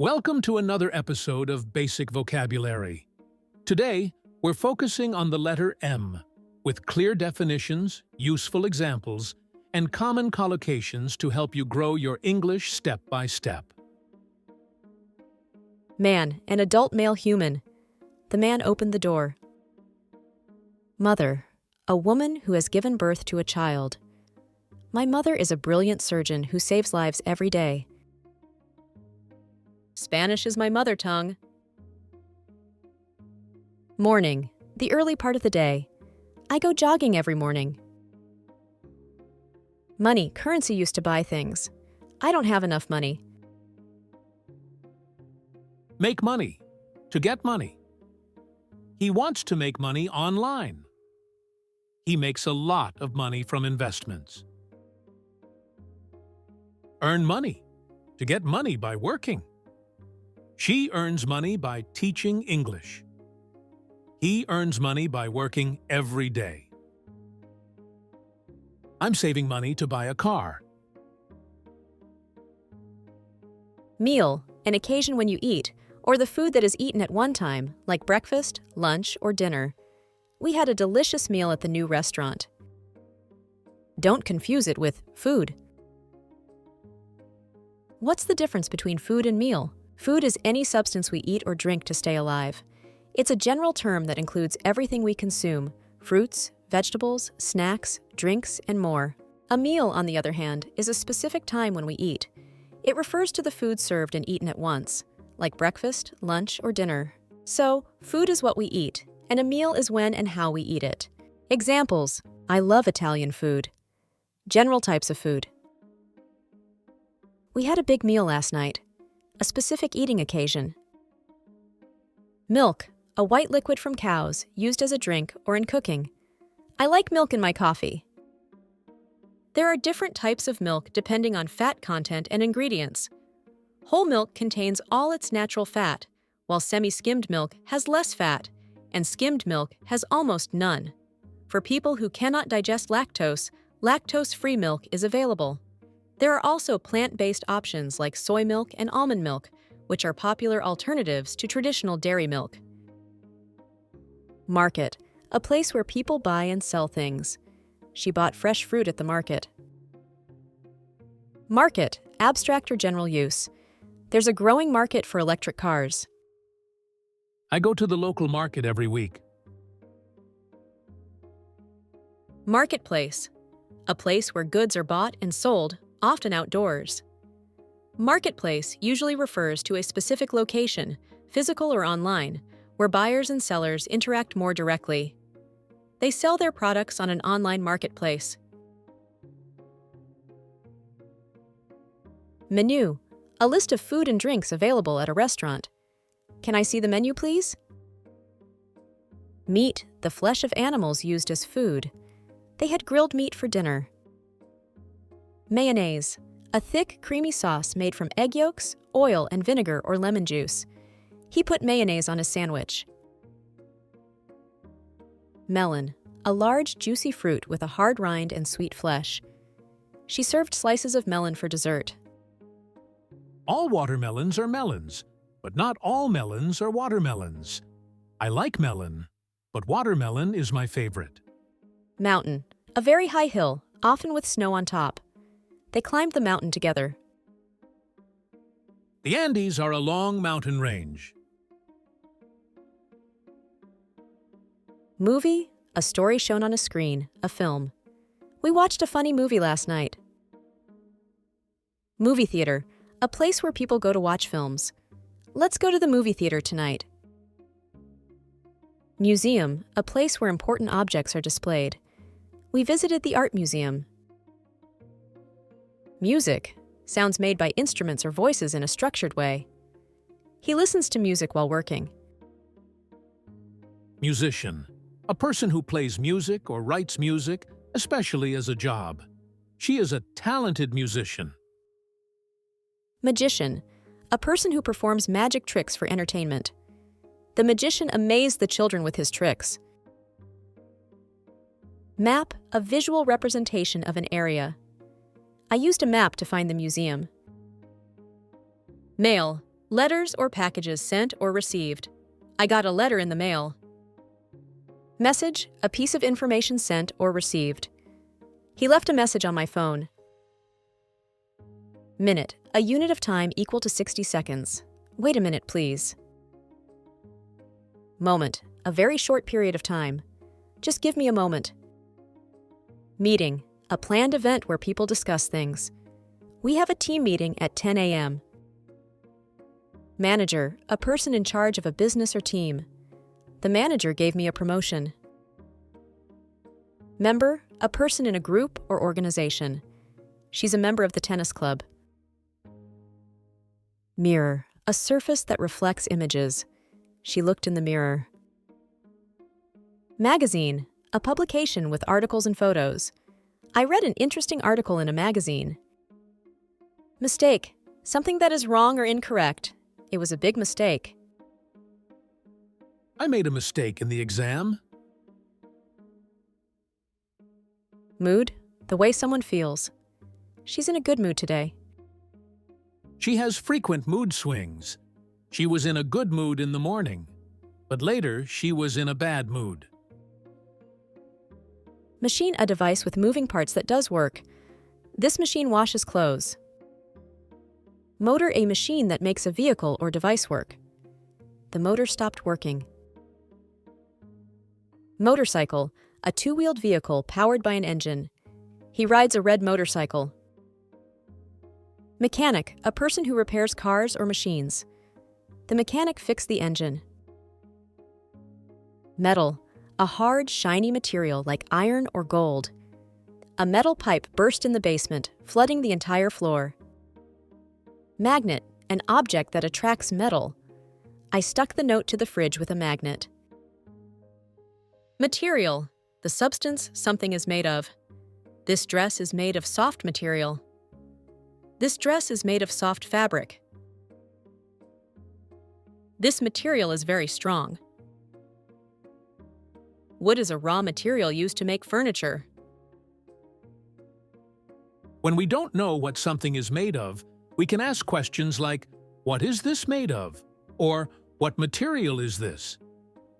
Welcome to another episode of Basic Vocabulary. Today, we're focusing on the letter M, with clear definitions, useful examples, and common collocations to help you grow your English step by step. Man, an adult male human. The man opened the door. Mother, a woman who has given birth to a child. My mother is a brilliant surgeon who saves lives every day. Spanish is my mother tongue. Morning, the early part of the day. I go jogging every morning. Money, currency used to buy things. I don't have enough money. Make money. To get money. He wants to make money online. He makes a lot of money from investments. Earn money. To get money by working. She earns money by teaching English. He earns money by working every day. I'm saving money to buy a car. Meal, an occasion when you eat, or the food that is eaten at one time, like breakfast, lunch, or dinner. We had a delicious meal at the new restaurant. Don't confuse it with food. What's the difference between food and meal? Food is any substance we eat or drink to stay alive. It's a general term that includes everything we consume: fruits, vegetables, snacks, drinks, and more. A meal, on the other hand, is a specific time when we eat. It refers to the food served and eaten at once, like breakfast, lunch, or dinner. So, food is what we eat, and a meal is when and how we eat it. Examples: I love Italian food. General types of food. We had a big meal last night. A specific eating occasion. Milk, a white liquid from cows, used as a drink or in cooking. I like milk in my coffee. There are different types of milk depending on fat content and ingredients. Whole milk contains all its natural fat, while semi-skimmed milk has less fat, and skimmed milk has almost none. For people who cannot digest lactose, lactose-free milk is available. There are also plant-based options like soy milk and almond milk, which are popular alternatives to traditional dairy milk. Market, a place where people buy and sell things. She bought fresh fruit at the market. Market, abstract or general use. There's a growing market for electric cars. I go to the local market every week. Marketplace, a place where goods are bought and sold, often outdoors. Marketplace usually refers to a specific location, physical or online, where buyers and sellers interact more directly. They sell their products on an online marketplace. Menu, a list of food and drinks available at a restaurant. Can I see the menu, please? Meat, the flesh of animals used as food. They had grilled meat for dinner. Mayonnaise, a thick, creamy sauce made from egg yolks, oil, and vinegar or lemon juice. He put mayonnaise on his sandwich. Melon, a large, juicy fruit with a hard rind and sweet flesh. She served slices of melon for dessert. All watermelons are melons, but not all melons are watermelons. I like melon, but watermelon is my favorite. Mountain, a very high hill, often with snow on top. They climbed the mountain together. The Andes are a long mountain range. Movie, a story shown on a screen, a film. We watched a funny movie last night. Movie theater, a place where people go to watch films. Let's go to the movie theater tonight. Museum, a place where important objects are displayed. We visited the art museum. Music, sounds made by instruments or voices in a structured way. He listens to music while working. Musician, a person who plays music or writes music, especially as a job. She is a talented musician. Magician, a person who performs magic tricks for entertainment. The magician amazed the children with his tricks. Map, a visual representation of an area. I used a map to find the museum. Mail, Letters or packages sent or received. I got a letter in the mail. Message, a piece of information sent or received. He left a message on my phone. Minute, a unit of time equal to 60 seconds. Wait a minute, please. Moment, a very short period of time. Just give me a moment. Meeting, a planned event where people discuss things. We have a team meeting at 10 a.m. Manager, a person in charge of a business or team. The manager gave me a promotion. Member, a person in a group or organization. She's a member of the tennis club. Mirror, a surface that reflects images. She looked in the mirror. Magazine, a publication with articles and photos. I read an interesting article in a magazine. Mistake, something that is wrong or incorrect. It was a big mistake. I made a mistake in the exam. Mood, the way someone feels. She's in a good mood today. She has frequent mood swings. She was in a good mood in the morning, but later she was in a bad mood. Machine, a device with moving parts that does work. This machine washes clothes. Motor, a machine that makes a vehicle or device work. The motor stopped working. Motorcycle, a two-wheeled vehicle powered by an engine. He rides a red motorcycle. Mechanic, a person who repairs cars or machines. The mechanic fixed the engine. Metal, a hard, shiny material like iron or gold. A metal pipe burst in the basement, flooding the entire floor. Magnet, an object that attracts metal. I stuck the note to the fridge with a magnet. Material, the substance something is made of. This dress is made of soft material. This dress is made of soft fabric. This material is very strong. Wood is a raw material used to make furniture. When we don't know what something is made of, we can ask questions like, "What is this made of?" Or, "What material is this?"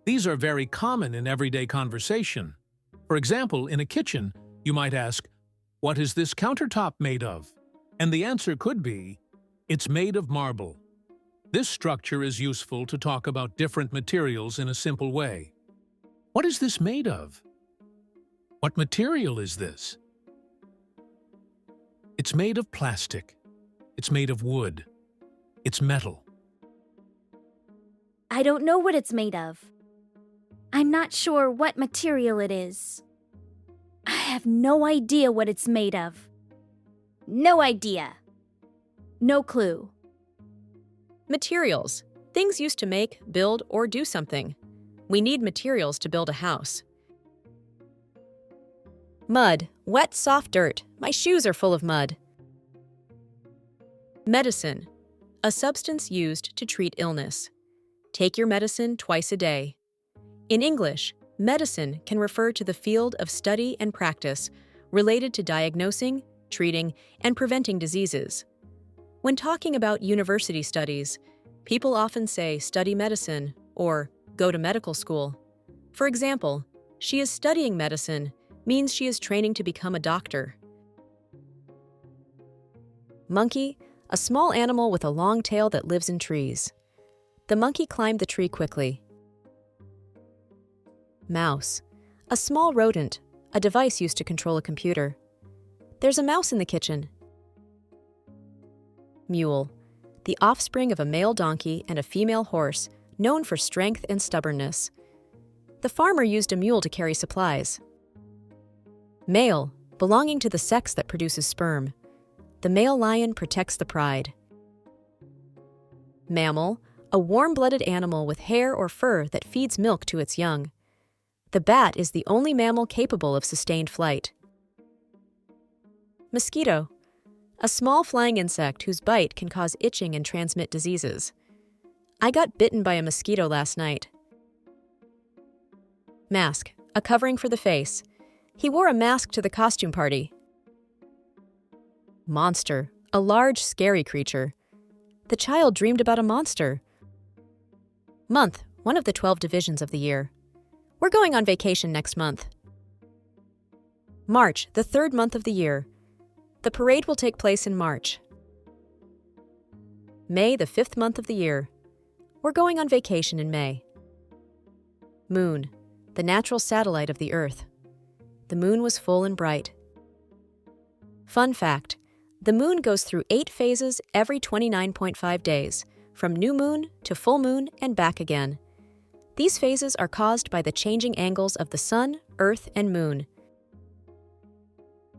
These are very common in everyday conversation. For example, in a kitchen, you might ask, "What is this countertop made of?" And the answer could be, "It's made of marble." This structure is useful to talk about different materials in a simple way. What is this made of? What material is this? It's made of plastic. It's made of wood. It's metal. I don't know what it's made of. I'm not sure what material it is. I have no idea what it's made of. No idea. No clue. Materials, things used to make, build, or do something. We need materials to build a house. Mud, wet, soft dirt. My shoes are full of mud. Medicine, a substance used to treat illness. Take your medicine twice a day. In English, medicine can refer to the field of study and practice related to diagnosing, treating, and preventing diseases. When talking about university studies, people often say study medicine or go to medical school. For example, she is studying medicine means she is training to become a doctor. Monkey, a small animal with a long tail that lives in trees. The monkey climbed the tree quickly. Mouse, a small rodent, a device used to control a computer. There's a mouse in the kitchen. Mule, the offspring of a male donkey and a female horse, known for strength and stubbornness. The farmer used a mule to carry supplies. Male, belonging to the sex that produces sperm. The male lion protects the pride. Mammal, a warm-blooded animal with hair or fur that feeds milk to its young. The bat is the only mammal capable of sustained flight. Mosquito, a small flying insect whose bite can cause itching and transmit diseases. I got bitten by a mosquito last night. Mask, a covering for the face. He wore a mask to the costume party. Monster, a large, scary creature. The child dreamed about a monster. Month, one of the 12 divisions of the year. We're going on vacation next month. March, the third month of the year. The parade will take place in March. May, the fifth month of the year. We're going on vacation in May. Moon, the natural satellite of the Earth. The moon was full and bright. Fun fact, the moon goes through 8 phases every 29.5 days, from new moon to full moon and back again. These phases are caused by the changing angles of the sun, Earth, and moon.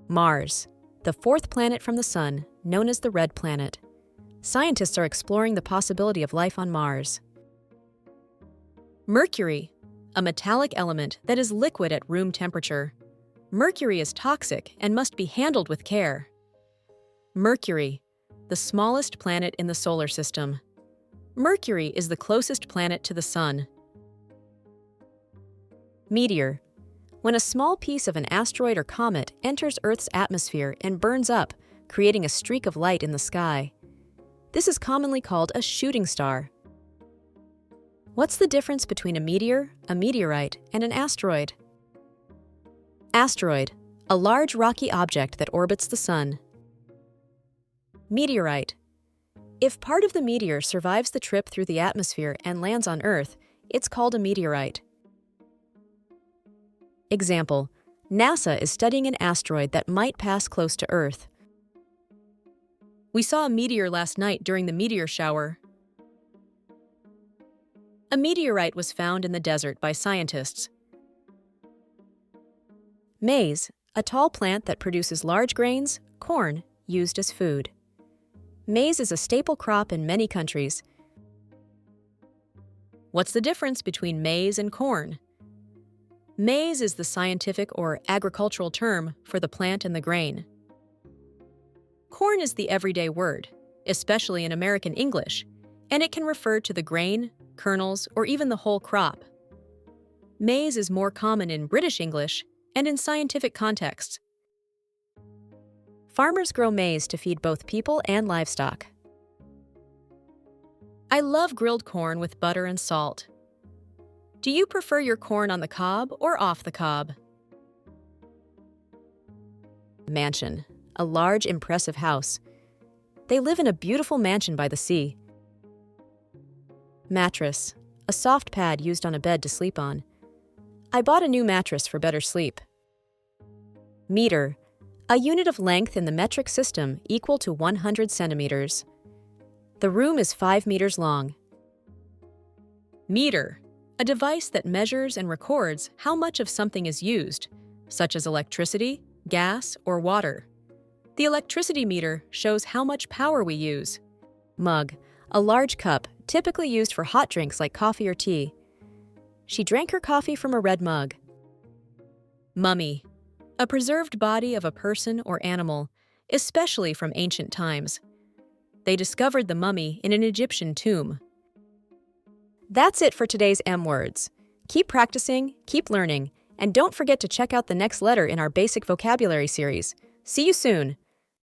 Mars, the fourth planet from the sun, known as the red planet. Scientists are exploring the possibility of life on Mars. Mercury, a metallic element that is liquid at room temperature. Mercury is toxic and must be handled with care. Mercury, the smallest planet in the solar system. Mercury is the closest planet to the sun. Meteor, when a small piece of an asteroid or comet enters Earth's atmosphere and burns up, creating a streak of light in the sky. This is commonly called a shooting star. What's the difference between a meteor, a meteorite, and an asteroid? Asteroid, a large rocky object that orbits the sun. Meteorite. If part of the meteor survives the trip through the atmosphere and lands on Earth, it's called a meteorite. Example, NASA is studying an asteroid that might pass close to Earth. We saw a meteor last night during the meteor shower. A meteorite was found in the desert by scientists. Maize, a tall plant that produces large grains, corn, used as food. Maize is a staple crop in many countries. What's the difference between maize and corn? Maize is the scientific or agricultural term for the plant and the grain. Corn is the everyday word, especially in American English, and it can refer to the grain, kernels, or even the whole crop. Maize is more common in British English and in scientific contexts. Farmers grow maize to feed both people and livestock. I love grilled corn with butter and salt. Do you prefer your corn on the cob or off the cob? Mansion, a large, impressive house. They live in a beautiful mansion by the sea. Mattress, a soft pad used on a bed to sleep on. I bought a new mattress for better sleep. Meter, a unit of length in the metric system equal to 100 centimeters. The room is 5 meters long. Meter, a device that measures and records how much of something is used, such as electricity, gas, or water. The electricity meter shows how much power we use. Mug, a large cup, typically used for hot drinks like coffee or tea. She drank her coffee from a red mug. Mummy, a preserved body of a person or animal, especially from ancient times. They discovered the mummy in an Egyptian tomb. That's it for today's M words. Keep practicing, keep learning, and don't forget to check out the next letter in our basic vocabulary series. See you soon!